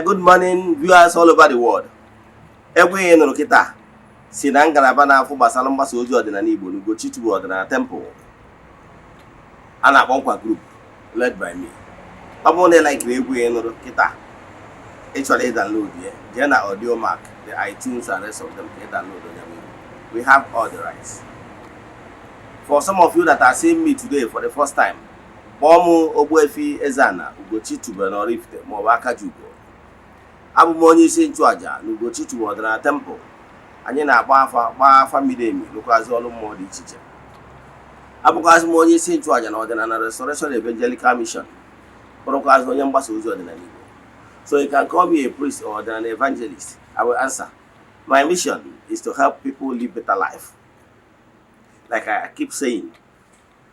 Good morning, viewers all over the world. Egwe nụrụ kịta si na ngalaba na-afụ gbasara mgbasa ozi ọdịnala Igbo n'Ugochi Tubelu Ọdịnala Temple a na-akpọ Nkwa Group led by me. Ọ bụrụ na ị like egwe nụrụ kịta ị chọrọ ịdownload ya, jee na Audio Mark, the iTunes and rest of them ka download ya. We have all the rights. For some of you that are seeing me today for the first time, kpọọ m Ogbuefi Eze-Ana Ugochi Tubelu Oraifite maọbụ Akajugo. Abụ m onye isi nchụaja n'Ugochi Tubelu Ọdịnala Temple. Anyị na-agba afa miri emi lụkwazị ọrụ mmụọ dị iche iche. Abụkwazị m onye isi nchụaja na ọdịnala Restoration Evangelical Mission. Bụrụkwazị onye mgbasa ozi ọdịnala Igbo. So you can call me a priest or an evangelist. I will answer. My mission is to help people live better life. Like I keep saying,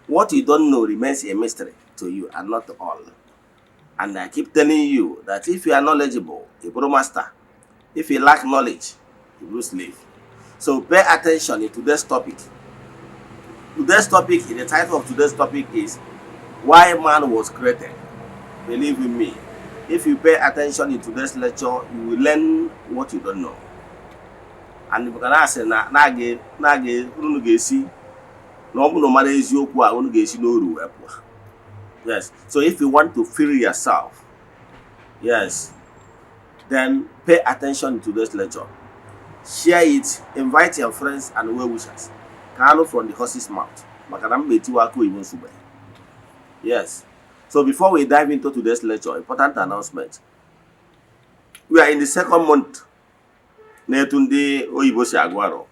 what you don't know remains a mystery to you and not to all. And I keep telling you that if you are knowledgeable, you grow master. If you lack knowledge, you grow slave. So pay attention in today's topic. The title of today's topic is Why Man Was Created. Believe in me, if you pay attention in today's lecture, you will learn what you don't know. And you can ask, yes, so if you want to free yourself, yes, then pay attention to this lecture. Share it, invite your friends and well-wishers. Kano from the horse's mouth. Yes. So before we dive into today's lecture, important announcement. We are in the second month. Netunde Oyibosi Agwaro.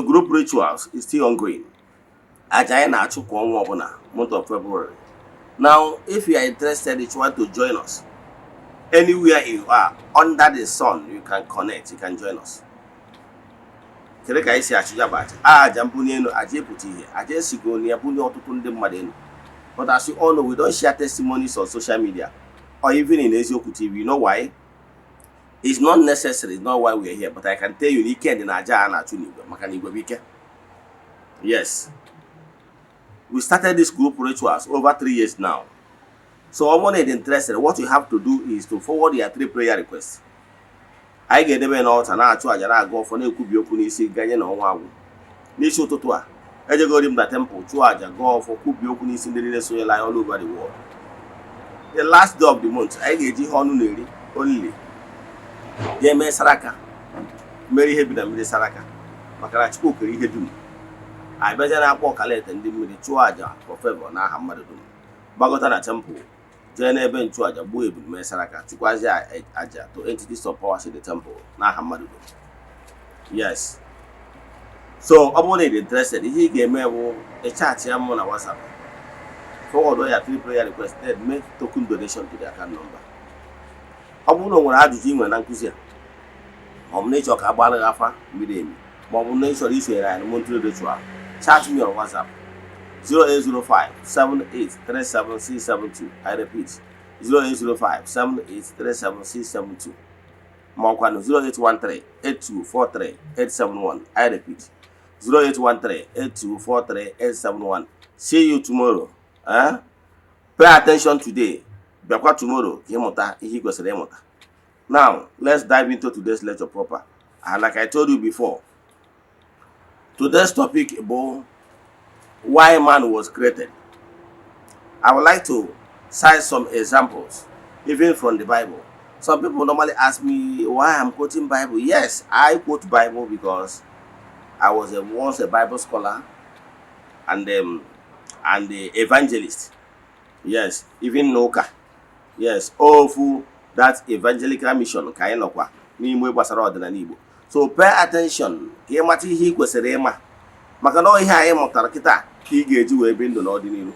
Group rituals is still ongoing. Ajayana Chukwu month of February. Now, if you are interested, if you want to join us, anywhere you are, under the sun, you can connect, you can join us. But as you all know, we don't share testimonies on social media or even in Eziokwu TV. You know why? It's not necessary, it's not why we are here, but I can tell you, Ike na Eze-Ana Makana. Yes. We started this group rituals over 3 years now. So someone is interested, what you have to do is to forward your 3 prayer requests. I get them out and I try to go for no kubi okunisi ganye na ọnwa agwụ. N'isi ụtụtụ a, ejegori m na temple chụọ aja go for kubi okunisi ndị niile sonyela all over the world. The last day of the month, I get ji ọnụ na-eri only. Ye me saraka. Mmeri ihe bi na mmiri saraka. Maka na Chukwu kere ihe dum. I better na akpọ kalete ndị mmiri chụọ aja for favor na aha mmadụ dum. Gbagota na temple. Jee n'ebe nchụaja gbuo ebulu mee saraka chụkwazie aja to entities of power in the temple n'aha mmadụ dum. Yes. So ọ bụrụ na ị dị interested, ihe ị ga-eme bụ ịchaatị ya mụ na WhatsApp, forward ya 3 prayer requests, then make token donation to the account number. Ọ bụrụ na o nwere ajụjụ ị nwere na nkụzi a, ma ọ bụ na ịchọ ka agbara gị afa mmiri emi, ma ọ bụ na ịchọrọ isonyere anyị na monthly ritual, chat me on WhatsApp 0805-7837-672. I repeat, 0805-7837-672. Mọkwano 0813-8243-871. I repeat, 0813-8243-871. See you tomorrow. Pay attention today. Bịakwa tomorrow ka ịmụta ihe ị kwesịrị ịmụta. Now, let's dive into today's lecture proper. And like I told you before, today's topic about why man was created. I would like to cite some examples, even from the Bible. Some people normally ask me why I'm quoting Bible. Yes, I quote Bible because I was once a Bible scholar and the evangelist. Yes, even Noka. Yes, all for that evangelical mission. So pay attention. Maka na ihe anyị mụtara kịta ka ị ga-eji wee bi ndụ n'ọdịnihu.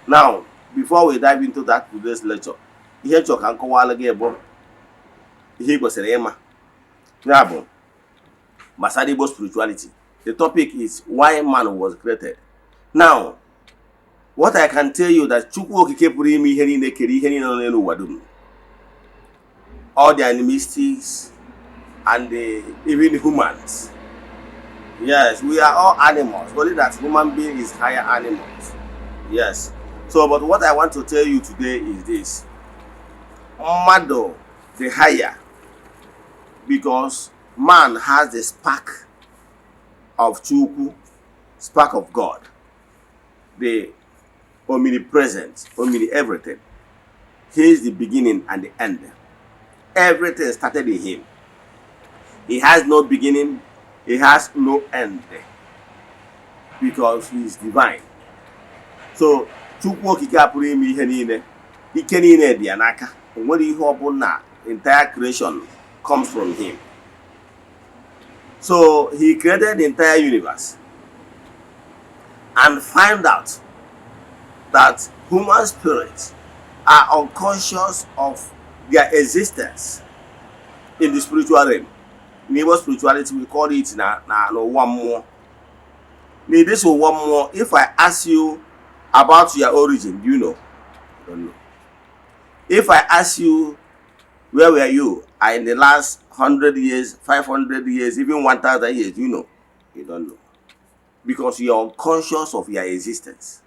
Now, before we dive into that today's lecture, ihe chọrọ ka nkọwala gị bụ ihe ị kwesịrị ịma. Ya bụ gbasara Igbo spirituality. The topic is why man was created. Now, what I can tell you that Chukwu okike pụrụ ime ihe niile kere ihe niile nọ n'elu ụwa dum. All the animalistics and even humans. Yes, we are all animals, only that human being is higher animals. Yes. So, but what I want to tell you today is this. Mado, the higher, because man has the spark of Chukwu, spark of God, the omnipresent, everything. He is the beginning and the end. Everything started in him. He has no beginning. He has no end because he is divine. So, Chukwu okike apụrụ ime ihe niile. Ike niile dị ya n'aka. O nwere ihe ọbụla, entire creation comes from him. So, he created the entire universe and find out that human spirits are unconscious of their existence in the spiritual realm. In Igbo spirituality, we call it one more. This one more. If I ask you about your origin, do you know? You don't know. If I ask you where were you in the last 100 years, 500 years, even 1,000 years, do you know? You don't know. Because you are unconscious of your existence.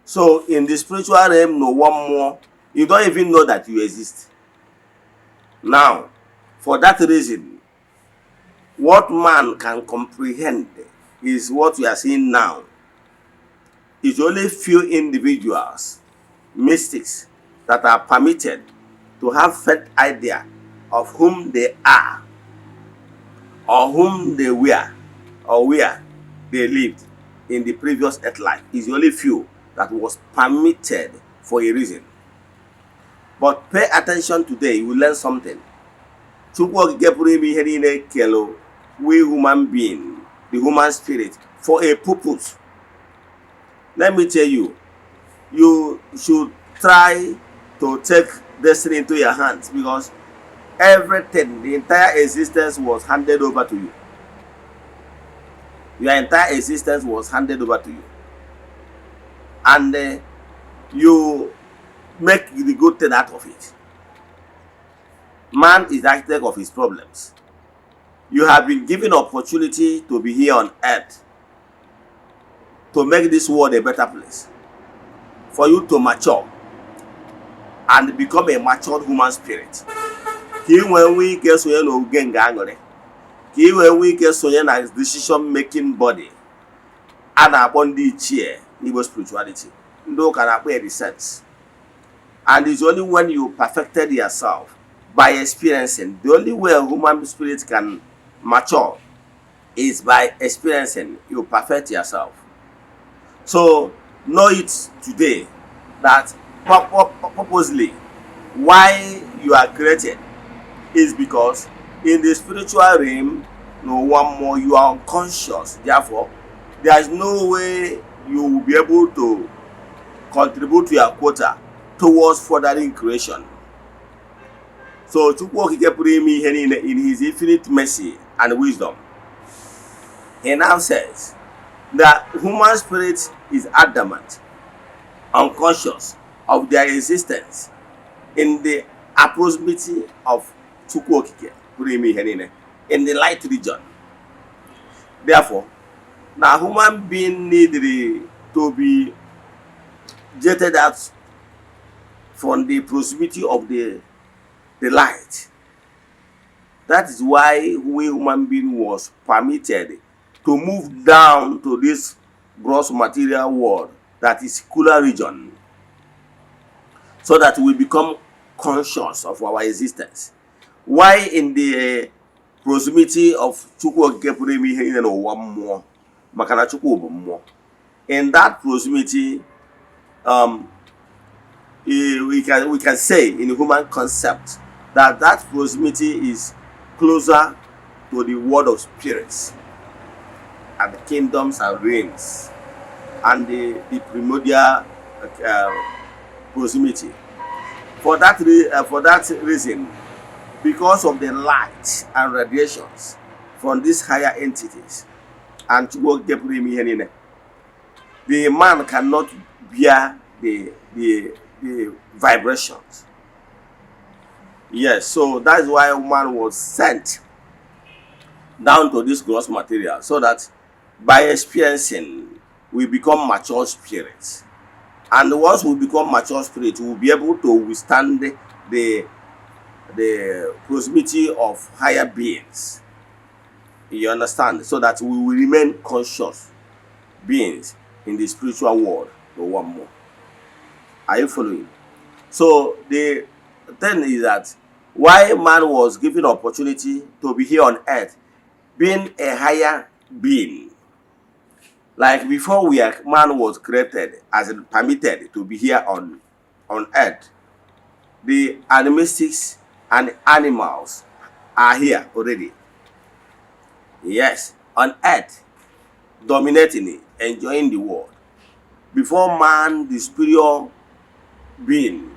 So in the spiritual realm, no one more, you don't even know that you exist. Now, for that reason, what man can comprehend is what we are seeing now. It's only few individuals, mystics, that are permitted to have faint idea of whom they are, or whom they were, or where they lived in the previous earth life. It's only few that was permitted for a reason. But pay attention today, you will learn something. We human being, the human spirit, for a purpose. Let me tell you, you should try to take destiny into your hands, because everything, the entire existence was handed over to you. Your entire existence was handed over to you. And you make the good thing out of it. Man is the architect of his problems. You have been given opportunity to be here on earth to make this world a better place, for you to mature and become a matured human spirit. Ka ị nwee ike sonye n'oge nga aṅụrị, ka ị nwee ike sonye na decision making body a na-akpọ ndị ichie n'Igbo spirituality, ndị ụka na-akpọ ya the sense. And it's only when you perfected yourself by experiencing. The only way a human spirit can mature is by experiencing. You perfect yourself. So know it today that purposely why you are created is because in the spiritual realm, no one more, you are unconscious. Therefore, there is no way you will be able to contribute to your quota towards furthering creation. So Chukwu Okike pụrụ ime ihe niile in his infinite mercy and wisdom. He now says that human spirit is adamant, unconscious of their existence in the proximity of Chukwu Okike pụrụ ime ihe niile in the light region. Therefore, now human being needed to be jetted out from the proximity of the light. That is why we human being was permitted to move down to this gross material world that is cooler region, so that we become conscious of our existence. Why in the proximity of Chukwu Okike pụrụ ime ihe niile n'ụwa mmụọ, maka na Chukwu bụ mmụọ. In that proximity, we can say in human concept that proximity is closer to the world of spirits and the kingdoms and reigns and the primordial proximity. For that reason, because of the light and radiations from these higher entities, and the man cannot bear the vibrations. Yes, so that's why man was sent down to this gross material, so that by experiencing we become mature spirits. And once we become mature spirits, we will be able to withstand the proximity of higher beings. You understand? So that we will remain conscious beings in the spiritual world. No one more. Are you following? So the thing is that why man was given opportunity to be here on earth, being a higher being. Like before man was created as permitted to be here on earth, the animalistics and animals are here already. Yes, on earth, dominating it, enjoying the world. Before man, the superior being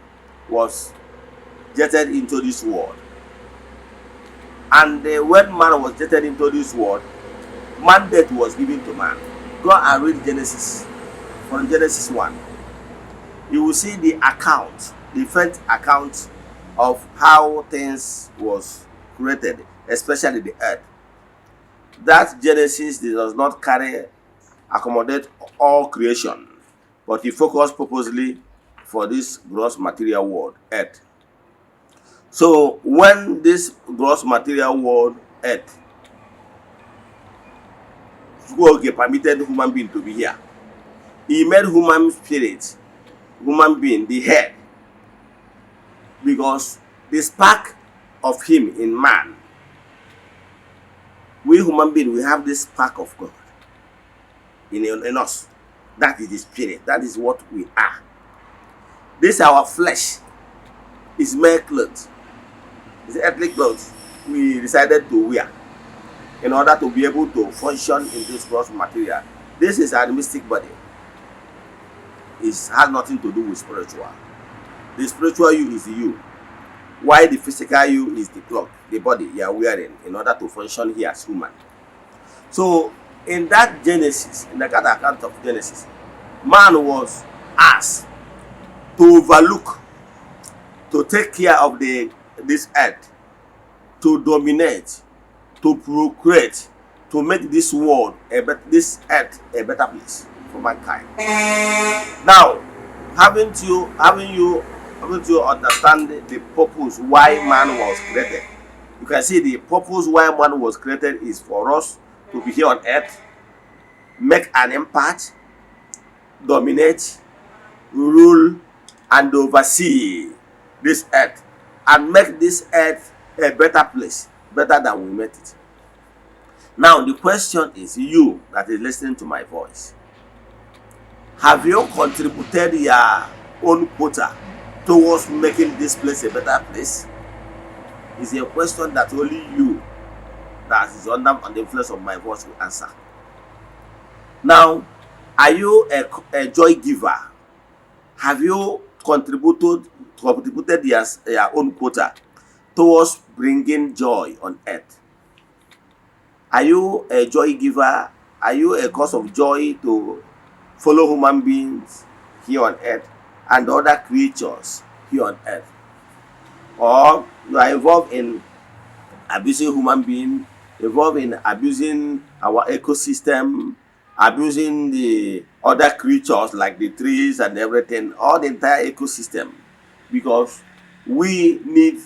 was jetted into this world. And when man was jetted into this world, mandate was given to man. Go and read Genesis, from Genesis 1. You will see the account, the first account of how things was created, especially the earth. That Genesis does not accommodate all creation, but he focused purposely for this gross material world, earth. So when this gross material world, earth, God permitted human being to be here, he made human spirit, human being, the head, because the spark of him in man, we human beings, we have this spark of God in us. That is the spirit. That is what we are. This our flesh is mere clothes. It's earthly clothes we decided to wear in order to be able to function in this gross material. This is our mystic body. It has nothing to do with spiritual. The spiritual you is you, while the physical you is the cloth, the body you are wearing in order to function here as human. So in that Genesis, in the account of Genesis, man was asked to overlook, to take care of this earth to dominate, to procreate, to make this world this earth a better place for mankind. Now, haven't you understand the purpose why man was created? You can see the purpose why man was created is for us to be here on earth, make an impact, dominate, rule, and oversee this earth, and make this earth a better place, better than we met it. Now the question is, you that is listening to my voice, have you contributed your own quota towards making this place a better place? It's a question that only you that is under the influence of my voice will answer. Now, are you a joy giver? Have you contributed your own quota towards bringing joy on earth? Are you a joy giver? Are you a cause of joy to fellow human beings here on earth and other creatures here on earth? Or you are involved in abusing human beings, involved in abusing our ecosystem, abusing the other creatures like the trees and everything, all the entire ecosystem, because we need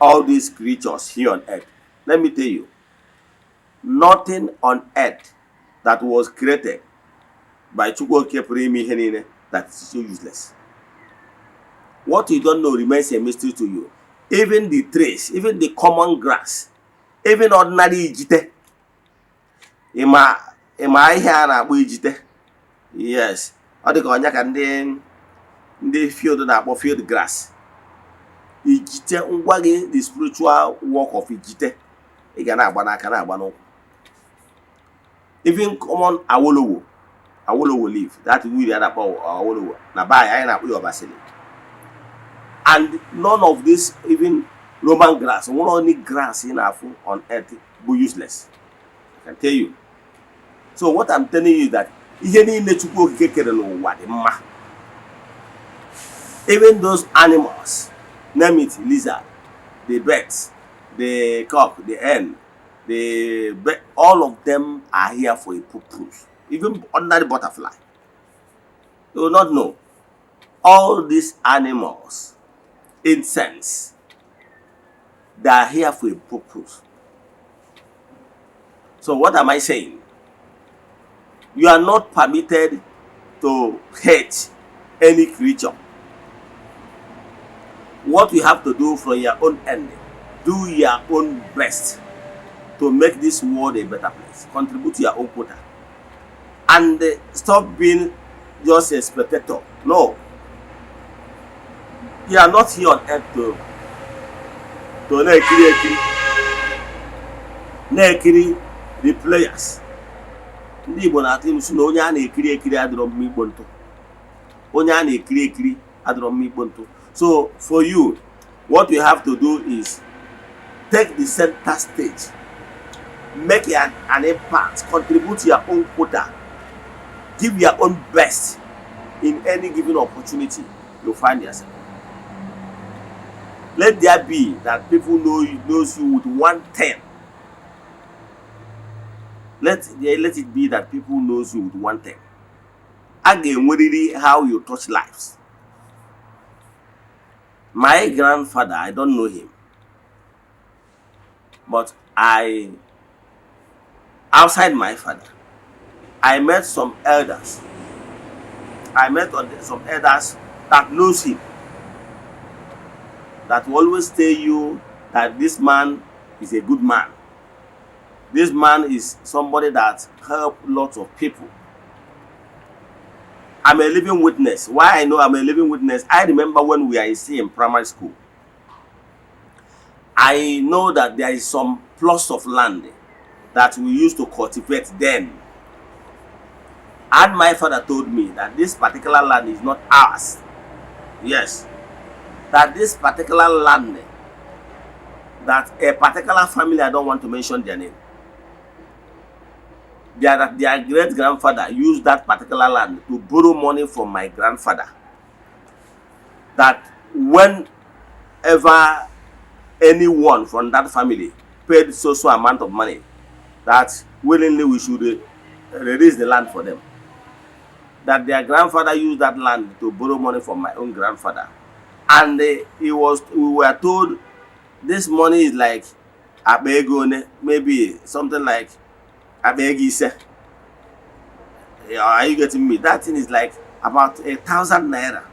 all these creatures here on earth. Let me tell you, nothing on earth that was created by Chukwu that is so useless. What you don't know remains a mystery to you. Even the trees, even the common grass, even ordinary ijite. Ima ihe a na-akpọ ijite. Yes. Ọ dị ka ọnya ka ndị field na-akpọ field grass. Ijite, ngwa gị the spiritual work of ijite. Ị ga na-agba n'aka na-agba n'ụkwụ. Even common awolowo leaf, that we na-akpọ awolowo. Na bai anyị na-akpọ yobasili. And none of this, even Roman grass, only grass in Afro on earth, be useless. I can tell you. So what I'm telling you is that even those animals, name it lizard, the birds, the cock, the hen, all of them are here for a purpose. Even ordinary butterfly. You will not know. All these animals, insects, they are here for a purpose. So what am I saying? You are not permitted to hate any creature. What you have to do from your own end, do your own best to make this world a better place. Contribute to your own quota. And stop being just a spectator. No. You are not here on earth to na-ekiri the players. Ndị Igbo na-atụ ilu na onye a na-ekiri ekiri adịrọ mma igbo ntụ. Onye a na-ekiri ekiri adịrọ mma igbo ntụ. So for you, what you have to do is take the center stage, make an impact, contribute your own quota, give your own best in any given opportunity you find yourself. Let there be that people knows you with one thing. Let it be that people knows you with one thing. Again, really how you touch lives. My grandfather, I don't know him, but outside my father, I met some elders. I met some elders that knows him, that will always tell you that this man is a good man. This man is somebody that helped lots of people. I'm a living witness. Why I know I'm a living witness? I remember when we are in primary school. I know that there is some plots of land that we used to cultivate then. And my father told me that this particular land is not ours. Yes. That this particular land, that a particular family, I don't want to mention their name, their great-grandfather used that particular land to borrow money from my grandfather. That whenever anyone from that family paid so amount of money that willingly we should release the land for them. That their grandfather used that land to borrow money from my own grandfather, and we were told this money is like abegone, maybe something like abegise. Are you getting me? That thing is like about 1,000 naira.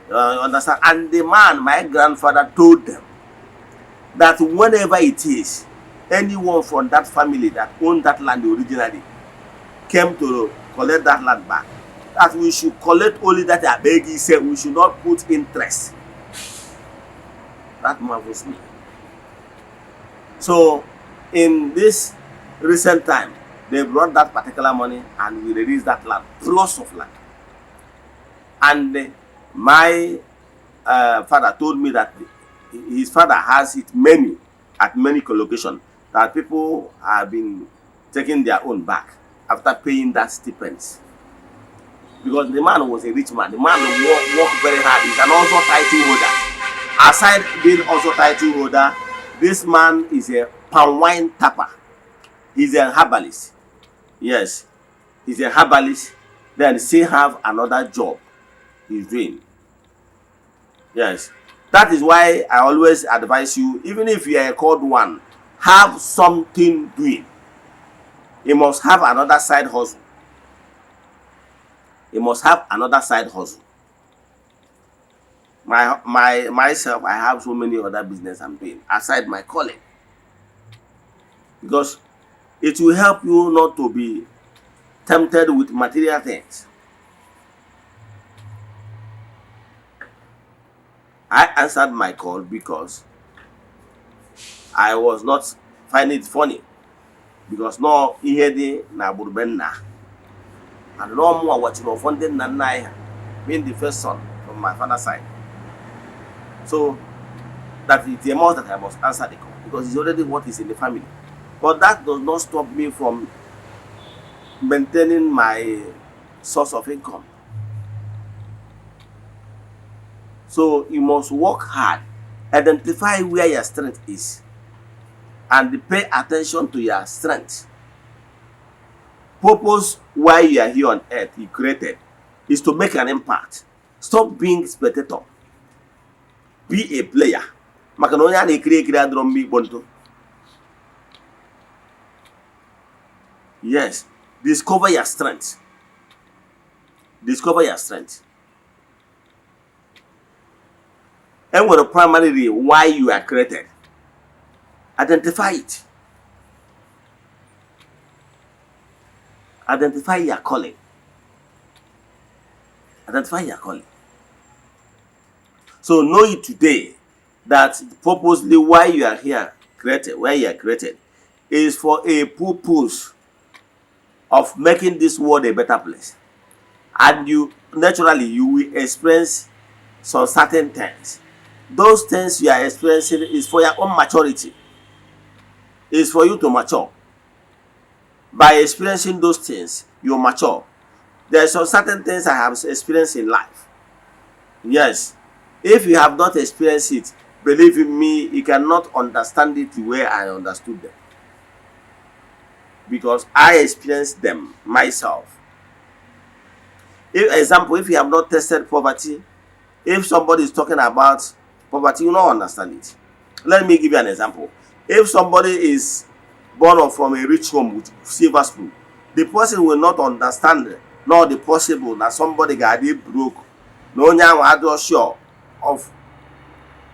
You understand? And the man, my grandfather, told them that whenever it is, anyone from that family that owned that land originally came to collect that land back, that we should collect only that abegi said, we should not put interest. That marvels me. So in this recent time, they brought that particular money and we released that land, plus of land. And my father told me that his father has it at many collocations, that people have been taking their own back after paying that stipends. Because the man was a rich man. The man worked very hard. He's an also title holder. Aside being also title holder, this man is a palm wine tapper. He's a herbalist. Yes, he's a herbalist. Then still have another job he's doing. Yes, that is why I always advise you, even if you are a called one, have something doing. You must have another side hustle. You must have another side hustle. Myself, I have so many other business I'm doing aside my calling, because it will help you not to be tempted with material things. I answered my call because I was not finding it funny, because no ihede na burbenna, and no more watching of funding na being the first son from my father's side. So that it's a must that I must answer the call, because it's already what is in the family. But that does not stop me from maintaining my source of income. So you must work hard, identify where your strength is, and pay attention to your strength. Purpose why you are here on earth, you created, is to make an impact. Stop being spectator. Be a player. Yes, discover your strength. Discover your strength. And what the primary why you are created. Identify it. Identify your calling. Identify your calling. So know it today that purposely why you are here created, where you are created, is for a purpose of making this world a better place. And you naturally you will experience some certain things. Those things you are experiencing is for your own maturity. It's for you to mature. By experiencing those things, you mature. There are some certain things I have experienced in life. Yes. If you have not experienced it, believe in me, you cannot understand it the way I understood them. Because I experienced them myself. If you have not tested poverty, if somebody is talking about poverty, you don't understand it. Let me give you an example. If somebody is born from a rich home with silver spoon, the person will not understand nor the possible that somebody got it broke. No one is sure of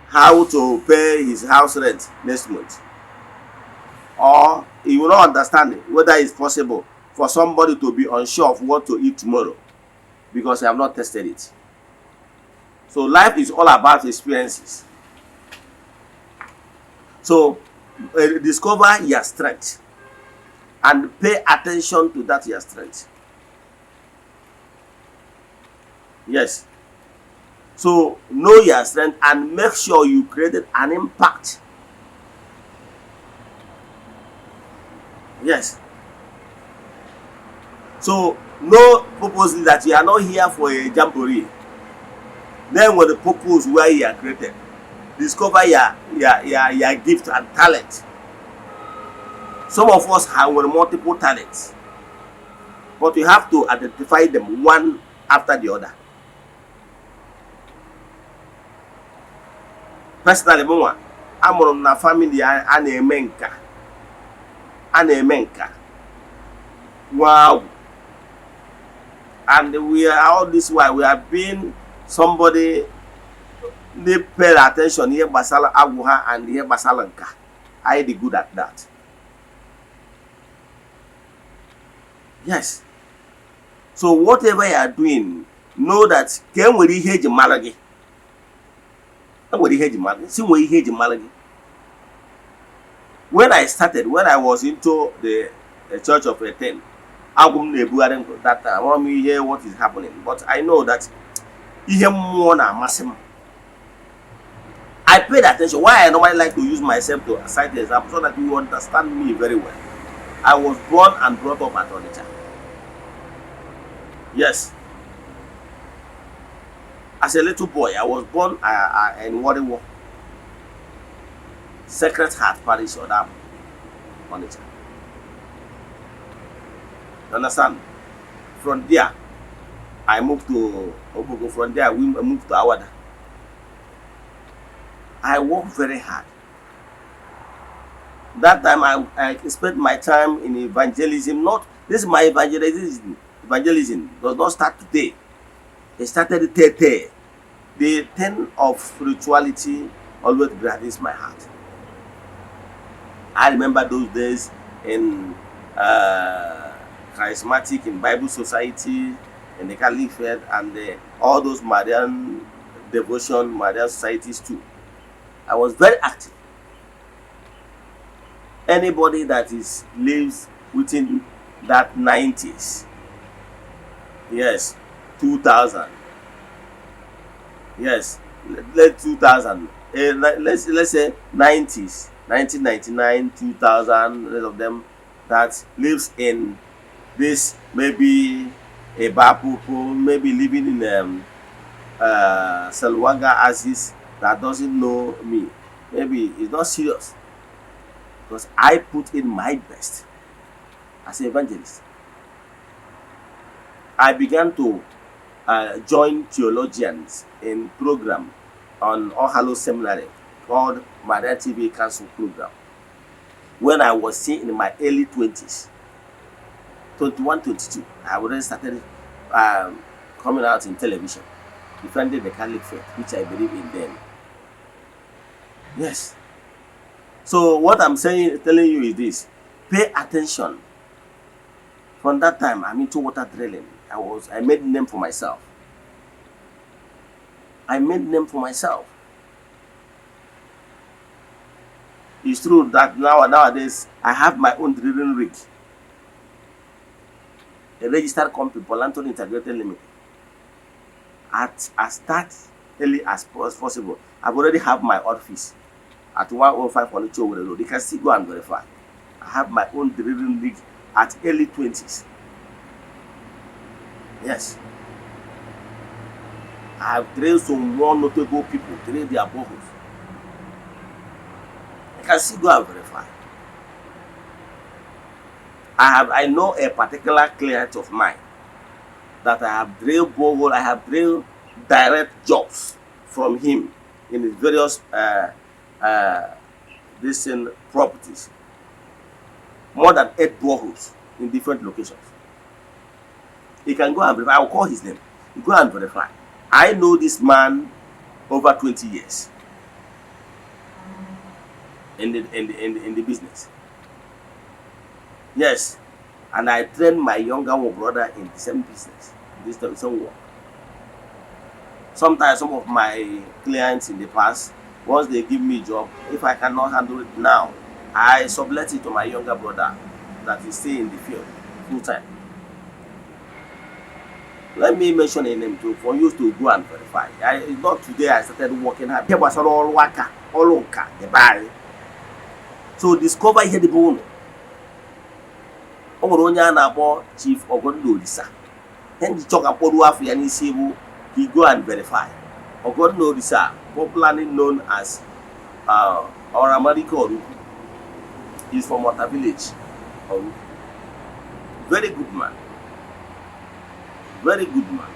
how to pay his house rent next month. Or he will not understand whether it's possible for somebody to be unsure of what to eat tomorrow, because I have not tested it. So life is all about experiences. So discover your strength and pay attention to that your strength. Yes. So know your strength and make sure you created an impact. Yes. So know purposely that you are not here for a jamboree. Then with the purpose where you are created. discover your gift and talent. Some of us have multiple talents, but you have to identify them one after the other. Personally, mụnwa amụrụ m na family a na-eme nka. Wow. And we are all this while we have been somebody they pay attention here gbasara agwụ ha and here gbasara nka. I dey good at that. Yes. So whatever you are doing, know that ka enwere ihe eji mara gị. Enwere ihe eji mara gị. Si nwere ihe eji mara gị. When I started, when I was into the church of 10, agwụ m na-ebugharị m that time. I want me hear what is happening, but I know that ihe mmụọ na-amasị m. I paid attention. Why I normally like to use myself to cite the example so that you understand me very well. I was born and brought up at Onitsha. Yes. As a little boy, I was born in Wariwo, Sacred Heart Parish, Odam, Onitsha. You understand? From there, I moved to Obugo. From there, we moved to Awada. I worked very hard. That time, I spent my time in evangelism. Not this is my evangelism. Evangelism does not start today. It started the 10 of spirituality always gravitates my heart. I remember those days in charismatic, in Bible Society, in the Catholic Faith, and all those Marian devotion, Marian societies too. I was very active. Anybody that lives within that 90s, yes, 2000, yes, let 2000, let's say 90s, 1999, 2000, rest of them that lives in this, maybe a Bapupo, maybe living in Selwaga Aziz, that doesn't know me, maybe it's not serious, because I put in my best as an evangelist. I began to join theologians in program on All Hallows Seminary called Maria TV Council Program. When I was still in my early 20s, 21, 22, I already started coming out in television, defending the Catholic faith, which I believe in then. Yes. So what I'm telling you is this: pay attention. From that time, I'm into water drilling. I made a name for myself. It's true that nowadays I have my own drilling rig, a registered company, Polanton Integrated Limited. I start early as possible. I've already have my office at 105 Onitsha Road. You can still go and verify. I have my own drilling rig at early 20s. Yes. I have drilled some more notable people, drill their boreholes. You can still go and verify. I know a particular client of mine that I have drilled borehole, I have drilled direct jobs from him in his various properties. More than 8 boreholes in different locations. He can go and verify. I will call his name. You go and verify. I know this man over 20 years in the business. Yes, and I trained my younger brother in the same business, this same work. Sometimes some of my clients in the past, once they give me a job, if I cannot handle it now, I sublet it to my younger brother that is still in the field full time. Let me mention a name too for you to go and verify. It's not today I started working hard. Here was all worker, all worker, the buy. So discover here the bone. Onye na-akpọ Chief Ogondo Odisa. Then the talk about who he go and verify. Ogondo Odisa popularly known as Oramariko Oruku. He's from Water Village. Oruku. Very good man. Very good man.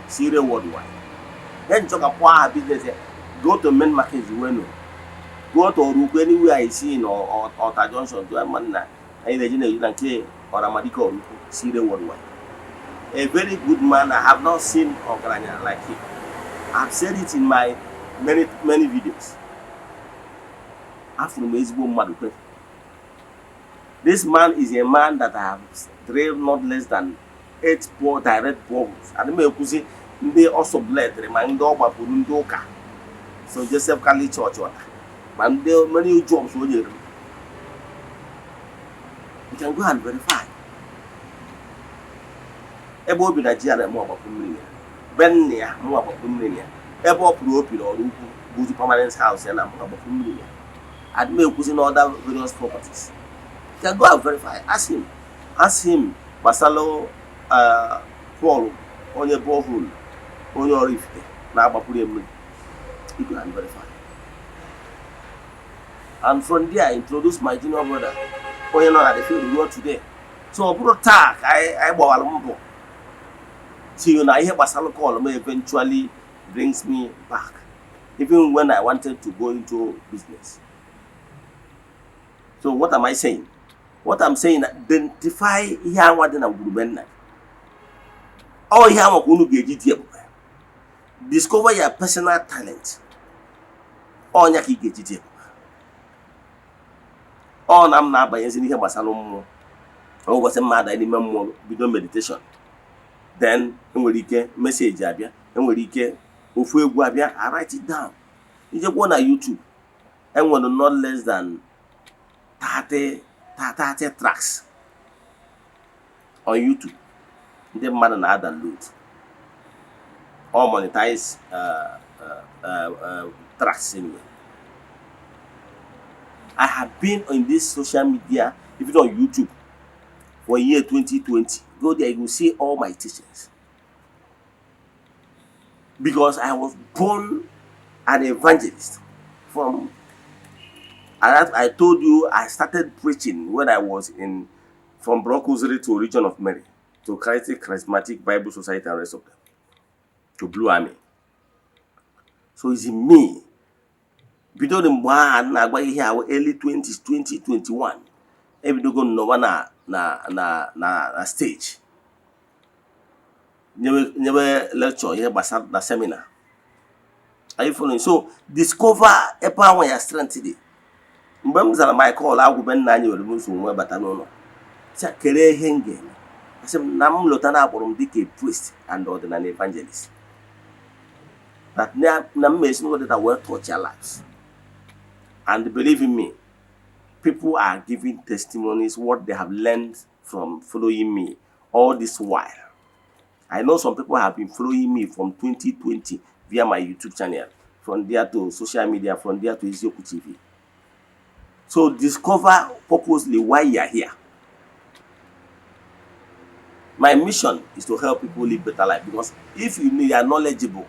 Serious worldwide. Then talk about business. Go to main market Zueno. Go to Oruku anywhere I see in or Junction to a man. I imagine you can say Oramariko Oruku. Serious worldwide. A very good man. I have not seen Ogranya like him. I've said it in my many videos. After Madu. This man is a man that I have drilled not less than 8 direct bombs. And they also bled the so Joseph Kali Church water. Man, there are many jobs for you. You can go and verify. Ebo bi Nigeria mo abapumri. Ben near mo abapumri. Ebo pro or go to permanent house and I'm abapumri. And me using other various properties. You can go and verify. Ask him. Basalo Paul on your borehole, on your reef. Now abapumri. You go and verify. And from there, I introduced my junior brother. Oh, you know, at the field we were today. So, put tag. I bought a lumbo. See, you know, I hear Basalo call me eventually brings me back, even when I wanted to go into business. So, what am I saying? What I'm saying, identify here what then I'm going to oh, here I'm going to get discover your personal talent. Oh, you get it. Oh, I'm not by anything here, Basalo. Oh, what's a mad any more video meditation. Then, when message, and when Guabia, I write it down. You just go on YouTube and want not less than 30 tracks on YouTube. The man and other load. All monetize tracks anyway. I have been on this social media, even on YouTube, for year 2020. Go there, you will see all my teachings. Because I was born an evangelist. I told you I started preaching when I was from Broncosbury to Region of Mary, to Charismatic Bible Society and rest of them, to Blue Army. So it's in me. Between the early 20s, 2021, every go no na stage. Never lecture here, but the seminar. Are you following? So discover a power when you're strength today. Mbemza my call I will bend 9 years old, but I don't know. Say kere henge. I said nam lotana borom dike priest and ordinary evangelist. But nam means know that I will touch your lives. And believe in me, people are giving testimonies what they have learned from following me all this while. I know some people have been following me from 2020 via my YouTube channel, from there to social media, from there to Eze-Ana TV. So discover purposely why you are here. My mission is to help people live better life, because if you are knowledgeable,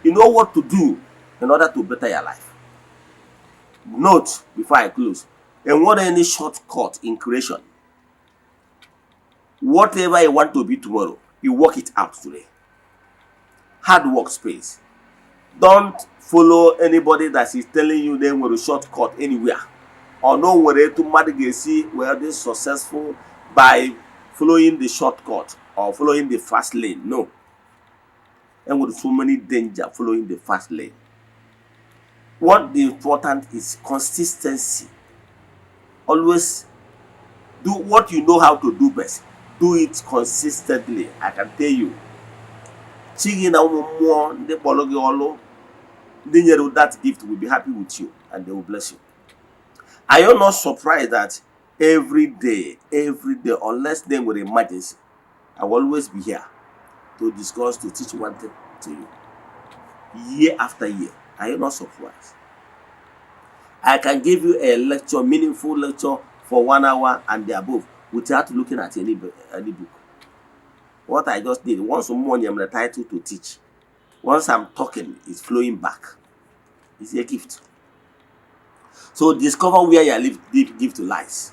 you know what to do in order to better your life. Note before I close, and what any shortcut in creation. Whatever you want to be tomorrow, you work it out today. Hard work space. Don't follow anybody that is telling you they will shortcut anywhere. Or no way to Madagascar where they successful by following the shortcut or following the fast lane. No. And with so many danger following the fast lane. What the important is consistency. Always do what you know how to do best. Do it consistently. I can tell you. That gift will be happy with you and they will bless you. Are you not surprised that every day, unless there were emergency, I will always be here to discuss, to teach one thing to you. Year after year. Are you not surprised? I can give you a lecture, meaningful lecture for 1 hour and above without looking at any book. What I just did, once more I'm the title to teach. Once I'm talking, it's flowing back. It's a gift. So discover where your gift lies.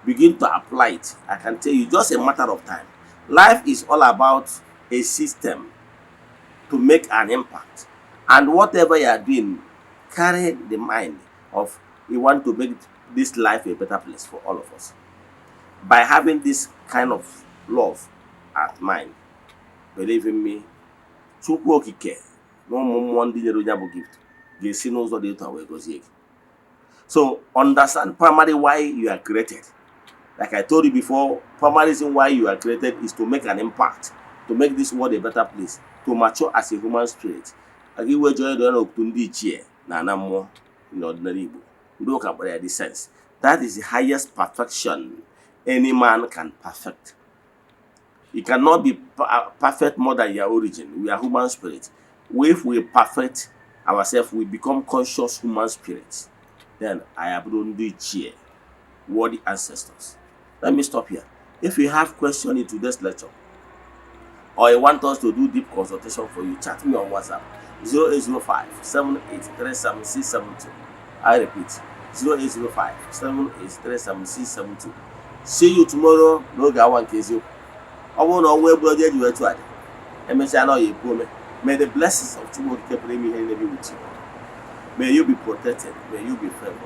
Begin to apply it. I can tell you, just a matter of time. Life is all about a system to make an impact. And whatever you are doing, carry the mind of you want to make this life a better place for all of us. By having this kind of love at mind, believe in me, Chukwu Okike na ụmụ mmụọ ndị nyere onye bụ gift ga-esi n'ụzọ dị otu a wee gọzie gị. So understand primarily why you are created. Like I told you before, primary reason why you are created is to make an impact, to make this world a better place, to mature as a human spirit. Like you were joined on Okundi Chie, Nana Mo, in ordinary Igbo. Look at this sense. That is the highest perfection any man can perfect. You cannot be perfect more than your origin. We are human spirits. If we perfect ourselves, we become conscious human spirits. Then I have Burundi Chie, worthy ancestors. Let me stop here. If you have questions in today's lecture, or you want us to do deep consultation for you, chat me on WhatsApp 0805-7837-672. I repeat, 0805-7837-672. See you tomorrow. No one case you. I won't always brother you to add. May the blessings of tomorrow keep me with you. May you be protected. May you be favored.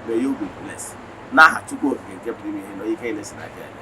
May you be blessed. Nah, to go and keep me. You can't listen again.